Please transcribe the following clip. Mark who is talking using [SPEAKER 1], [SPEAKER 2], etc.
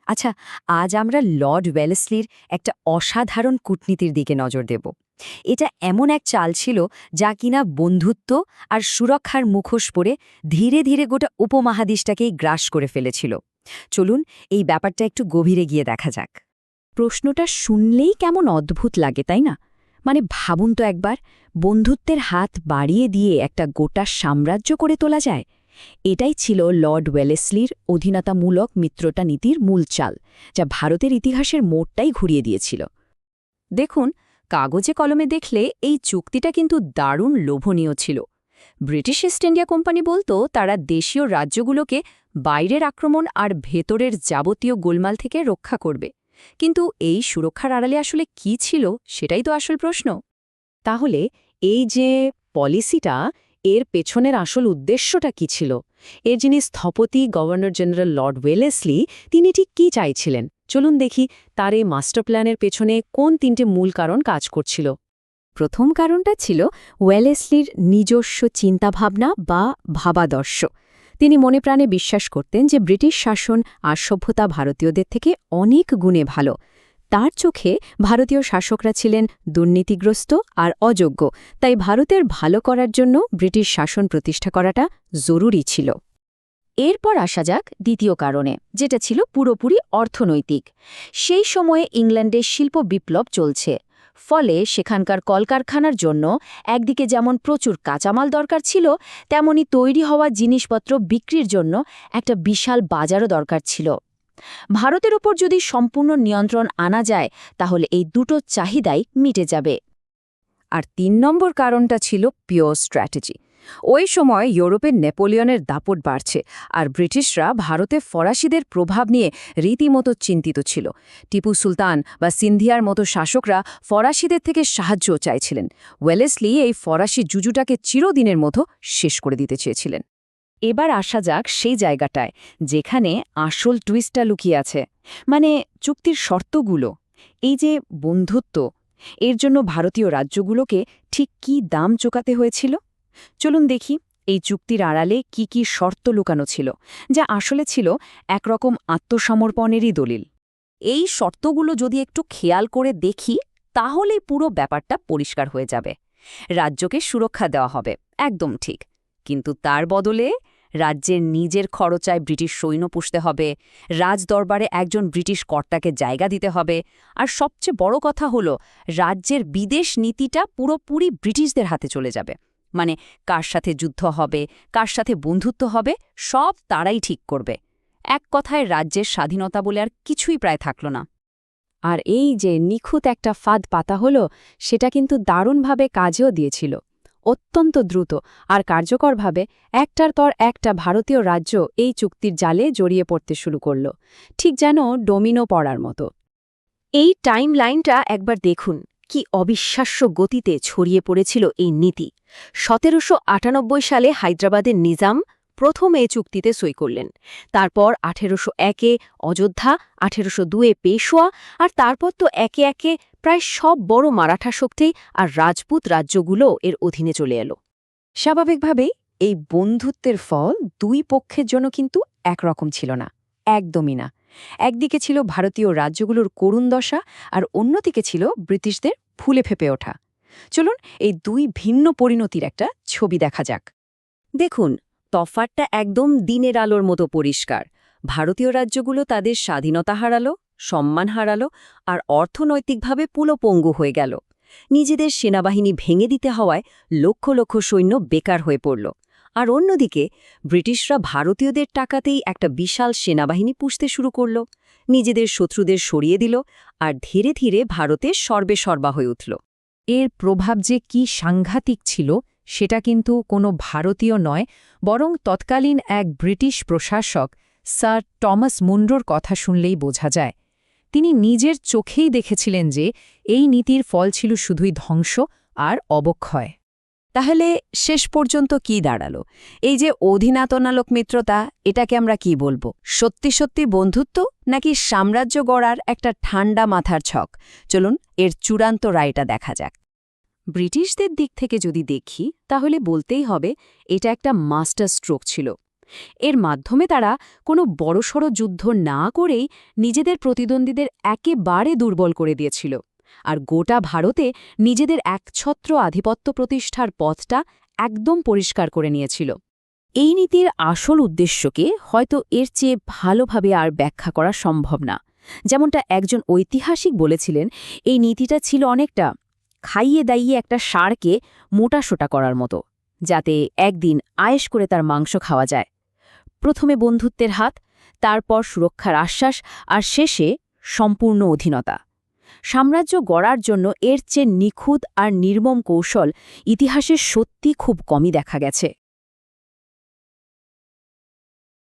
[SPEAKER 1] আচ্ছা, আজ আমরা লর্ড ওয়েলেসলির একটা অসাধারণ কূটনীতির দিকে নজর দেব। এটা এমন এক চাল ছিল যা কিনা বন্ধুত্ব আর সুরক্ষার মুখোশ পরে ধীরে ধীরে গোটা উপমহাদেশটাকেই গ্রাস করে ফেলেছিল। চলুন এই ব্যাপারটা একটু গভীরে গিয়ে দেখা যাক। প্রশ্নটা শুনলেই কেমন অদ্ভুত লাগে, তাই না? মানে ভাবুন তো একবার, বন্ধুত্বের হাত বাড়িয়ে দিয়ে একটা গোটা সাম্রাজ্য করে তোলা যায়। এটাই ছিল লর্ড ওয়েলেসলির অধীনতামূলক মিত্রতা নীতির মূল চাল, যা ভারতের ইতিহাসের মোড়টাই ঘুরিয়ে দিয়েছিল। দেখুন, কাগজে কলমে দেখলে এই চুক্তিটা কিন্তু দারুণ লোভনীয় ছিল। ব্রিটিশ ইস্ট ইন্ডিয়া কোম্পানি বলতো তারা দেশীয় রাজ্যগুলোকে বাইরের আক্রমণ আর ভেতরের যাবতীয় গোলমাল থেকে রক্ষা করবে। কিন্তু এই সুরক্ষার আড়ালে আসলে কি ছিল, সেটাই তো আসল প্রশ্ন। তাহলে এই যে পলিসিটা, এর পেছনের আসল উদ্দেশ্যটা কি ছিল? এর যিনি স্থপতি গভর্নর জেনারেল লর্ড ওয়েলেসলি, তিনি ঠিক কী চাইছিলেন? চলুন দেখি তার এই মাস্টার প্ল্যানের পেছনে কোন তিনটে মূল কারণ কাজ করছিল। প্রথম কারণটা ছিল ওয়েলেসলির নিজস্ব চিন্তাভাবনা বা ভাবাদর্শ। তিনি মনে প্রাণে বিশ্বাস করতেন যে ব্রিটিশ শাসন আর সভ্যতা ভারতীয়দের থেকে অনেক গুণে ভালো। তার চোখে ভারতীয় শাসকরা ছিলেন দুর্নীতিগ্রস্ত আর অযোগ্য, তাই ভারতের ভালো করার জন্য ব্রিটিশ শাসন প্রতিষ্ঠা করাটা জরুরি ছিল। এরপর আসা যাক দ্বিতীয় কারণে, যেটা ছিল পুরোপুরি অর্থনৈতিক। সেই সময়ে ইংল্যান্ডে শিল্প বিপ্লব চলছে, ফলে সেখানকার কলকারখানার জন্য একদিকে যেমন প্রচুর কাঁচামাল দরকার ছিল, তেমনি তৈরি হওয়া জিনিসপত্র বিক্রির জন্য একটা বিশাল বাজারও দরকার ছিল। ভারতের উপর যদি সম্পূর্ণ নিয়ন্ত্রণ আনা যায়, তাহলে এই দুটো চাহিদাই মিটে যাবে। আর ৩ নম্বর কারণটা ছিল পিওর স্ট্র্যাটেজি। ওই সময় ইউরোপের নেপোলিয়নের দাপট বাড়ছে, আর ব্রিটিশরা ভারতে ফরাসিদের প্রভাব নিয়ে রীতিমতো চিন্তিত ছিল। টিপু সুলতান বা সিন্ধিয়ার মতো শাসকরা ফরাসিদের থেকে সাহায্যও চাইছিলেন। ওয়েলেসলি এই ফরাসি জুজুটাকে চিরদিনের মতো শেষ করে দিতে চেয়েছিলেন। এবার আসা যাক সেই জায়গাটায় যেখানে আসল টুইস্টটা লুকিয়ে আছে, মানে চুক্তির শর্তগুলো। এই যে বন্ধুত্ব, এর জন্য ভারতীয় রাজ্যগুলোকে ঠিক কী দাম চোকাতে হয়েছিল। চলুন দেখি এই চুক্তির আড়ালে কি কি শর্ত লুকানো ছিল, যা আসলে ছিল একরকম আত্মসমর্পণেরই দলিল। এই শর্তগুলো যদি একটু খেয়াল করে দেখি, তাহলেই পুরো ব্যাপারটা পরিষ্কার হয়ে যাবে। রাজ্যকে সুরক্ষা দেওয়া হবে, একদম ঠিক, কিন্তু তার বদলে রাজ্যের নিজের খরচায় ব্রিটিশ সৈন্য পুষতে হবে, রাজদরবারে একজন ব্রিটিশ কর্তাকে জায়গা দিতে হবে, আর সবচেয়ে বড় কথা হলো রাজ্যের বিদেশ নীতিটা পুরোপুরি ব্রিটিশদের হাতে চলে যাবে। মানে কার সাথে যুদ্ধ হবে, কার সাথে বন্ধুত্ব হবে, সব তারাই ঠিক করবে। এক কথায় রাজ্যের স্বাধীনতা বলে আর কিছুই প্রায় থাকল না। আর এই যে নিখুঁত একটা ফাঁদ পাতা হলো, সেটা কিন্তু দারুণভাবে কাজেও দিয়েছিল। অত্যন্ত দ্রুত আর কার্যকরভাবে একটার পর একটা ভারতীয় রাজ্য এই চুক্তির জালে জড়িয়ে পড়তে শুরু করল, ঠিক যেন ডোমিনো পড়ার মতো। এই টাইম লাইনটা একবার দেখুন, কি অবিশ্বাস্য গতিতে ছড়িয়ে পড়েছিল এই নীতি। ১৭৯৮ সালে হায়দ্রাবাদের নিজাম প্রথম এই চুক্তিতে সই করলেন। তারপর ১৮০১-এ অযোধ্যা, ১৮০২-এ পেশোয়া, আর তারপর তো একে একে প্রায় সব বড় মারাঠা শক্তি আর রাজপুত রাজ্যগুলো এর অধীনে চলে এলো। স্বাভাবিকভাবেই এই বন্ধুত্বের ফল দুই পক্ষের জন্য কিন্তু একরকম ছিল না, একদমই না। একদিকে ছিল ভারতীয় রাজ্যগুলোর করুণ দশা, আর অন্যদিকে ছিল ব্রিটিশদের ফুলে ফেপে ওঠা। চলুন এই দুই ভিন্ন পরিণতির একটা ছবি দেখা যাক। দেখুন, তফাৎটা একদম দিনের আলোর মতো পরিষ্কার। ভারতীয় রাজ্যগুলো তাদের স্বাধীনতা হারালো, সম্মান হারালো, আর অর্থনৈতিকভাবে পুলপঙ্গু হয়ে গেল। নিজেদের সেনাবাহিনী ভেঙে দিতে হওয়ায় লক্ষ লক্ষ সৈন্য বেকার হয়ে পড়ল। আর অন্যদিকে ব্রিটিশরা ভারতীয়দের টাকাতেই একটা বিশাল সেনাবাহিনী পুষতে শুরু করল, নিজেদের শত্রুদের সরিয়ে দিল, আর ধীরে ধীরে ভারতে সর্বেসর্বা হয়ে উঠল। এর প্রভাব যে কি সাংঘাতিক ছিল, সেটা কিন্তু কোনো ভারতীয় নয়, বরং তৎকালীন এক ব্রিটিশ প্রশাসক স্যার টমাস মুনরোর কথা শুনলেই বোঝা যায়। তিনি নিজের চোখেই দেখেছিলেন যে এই নীতির ফল ছিল শুধুই ধ্বংস আর অবক্ষয়। তাহলে শেষ পর্যন্ত কি দাঁড়ালো? এই যে অধীনাতনালোক মিত্রতা, এটাকে আমরা কি বলবো? সত্যি সত্যি বন্ধুত্ব, নাকি সাম্রাজ্য গড়ার একটা ঠান্ডা মাথার ছক? চলুন এর চূড়ান্ত রায়টা দেখা যাক। ব্রিটিশদের দিক থেকে যদি দেখি, তাহলে বলতেই হবে এটা একটা মাস্টার স্ট্রোক ছিল।
[SPEAKER 2] এর মাধ্যমে তারা কোনো বড়সড় যুদ্ধ না করেই নিজেদের প্রতিদ্বন্দ্বীদের একেবারে দুর্বল করে দিয়েছিল আর গোটা ভারতে নিজেদের একছত্র আধিপত্য প্রতিষ্ঠার পথটা একদম পরিষ্কার করে নিয়েছিল। এই নীতির আসল উদ্দেশ্যকে হয়তো এর চেয়ে ভালোভাবে আর ব্যাখ্যা করা সম্ভব না। যেমনটা একজন ঐতিহাসিক বলেছিলেন, এই নীতিটা ছিল অনেকটা খাইয়ে দাইয়ে একটা ষাঁড়কে মোটাসোটা করার মতো, যাতে একদিন আয়েশ করে তার মাংস খাওয়া যায়। প্রথমে বন্ধুত্বের হাত, তারপর সুরক্ষার আশ্বাস, আর শেষে সম্পূর্ণ অধীনতা। সাম্রাজ্য গড়ার জন্য এর চেয়ে নিখুঁত আর নির্মম কৌশল ইতিহাসে সত্যি খুব কমই দেখা গেছে।